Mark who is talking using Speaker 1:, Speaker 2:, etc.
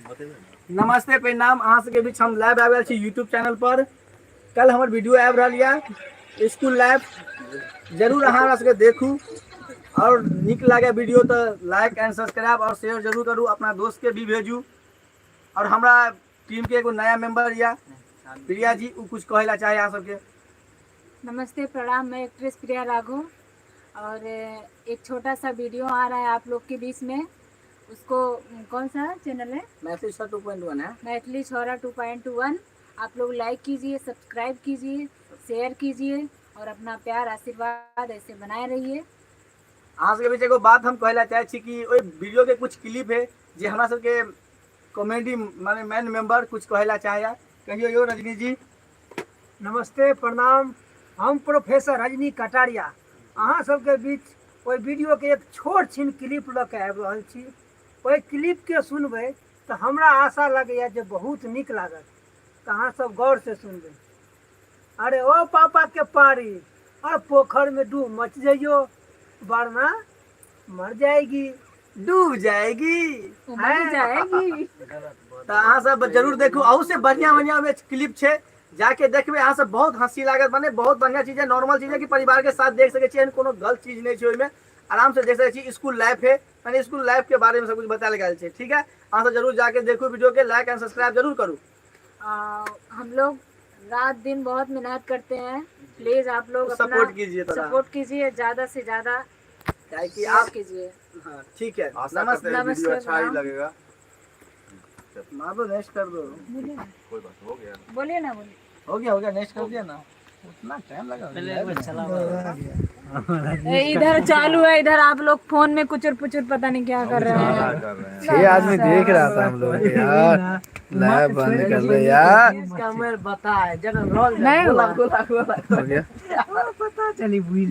Speaker 1: नमस्ते प्रणाम। अहाँ सबके बीच हम लाइव आबि छी यूट्यूब चैनल पर। कल हमर वीडियो आबि रहा है स्कूल लाइव, जरूर अहाँ सबके देखू और निक लागे वीडियो तो लाइक एंड सब्सक्राइब और शेयर जरूर करू, अपना दोस्त के भी भेजू। और हमारा टीम के एगो नया मेंबर या प्रिया जी, वो कुछ कहला चाहे अहाँ सबके।
Speaker 2: नमस्ते प्रणाम, मैं एक्ट्रेस प्रिया राघव और एक छोटा सा वीडियो आ रहा है आप लोग के बीच में। उसको कौन सा चैनल है?
Speaker 1: मैथिली छोरा 2.1 है।
Speaker 2: मैथिली छोरा 2.1। आप लोग लाइक कीजिए, सब्सक्राइब कीजिए, शेयर कीजिए और अपना प्यार आशीर्वाद ऐसे बनाए रहिए।
Speaker 1: अहाँ सबके बीच एगो बात हम कहला चाहे छी कि ओइ वीडियो के कुछ क्लिप है जे हमरा सबके कॉमेडी माने मेन मेंबर कुछ कहला चाहे। कहियो यो रजनी जी।
Speaker 3: नमस्ते प्रणाम, हम प्रोफेसर रजनी कटारिया अहाँ सबके बीच ओहि वीडियो के एक छोट छिन क्लिप लऽ के आबि रहल छी। ओहि क्लिप के सुनबै तऽ हमरा आशा लगैए जे बहुत नीक लागत, तऽ अहाँ सब गौर से सुनबै। अरे ओ पापा के पारी, और पोखर में डूब मच जाइयो वरना मर जाएगी।
Speaker 1: डूब जाएगी,
Speaker 2: मर जाएगी।
Speaker 1: तो अहाँ सब जरूर देखू। अहू से बढ़िया बढ़िया क्लिप छे, जाके देखबे अहाँ सब। बहुत हंसी लागत, माने बहुत बढ़िया चीज है, नॉर्मल चीज है कि परिवार के साथ देख सके छी। कोनो गलत चीज नहीं है, में आराम से देख सके छी। स्कूल लाइफ है, माने स्कूल लाइफ के बारे में सब कुछ बताया गया है। ठीक है, अहाँ सब जरूर जाके देखो वीडियो के, लाइक एंड सब्सक्राइब जरूर करूँ।
Speaker 2: हम लोग रात दिन बहुत मेहनत करते हैं, प्लीज आप लोग
Speaker 1: सपोर्ट कीजिए,
Speaker 2: सपोर्ट कीजिए, ज्यादा से ज्यादा
Speaker 1: कि आप
Speaker 2: कीजिए।
Speaker 1: हाँ ठीक है,
Speaker 2: नमस्ते।
Speaker 4: वीडियो अच्छा ही लगेगा।
Speaker 1: मार दो, नेक्स्ट कर दो।
Speaker 4: कोई बात हो गया,
Speaker 2: बोलिए ना, बोलिए।
Speaker 1: हो गया, नेक्स्ट कर दिया ना। उतना टाइम लगा
Speaker 2: इधर चालू है, इधर आप लोग फोन में कुचर पुचर पता नहीं क्या कर रहे हैं।
Speaker 4: 6 आदमी देख रहा था हम लोग यार। लाइव बंद कर ले यार।
Speaker 1: इसका मैं बता है जगह रोल
Speaker 2: नहीं हुआ।
Speaker 1: गोला
Speaker 4: हो गया।
Speaker 1: पता चली भूल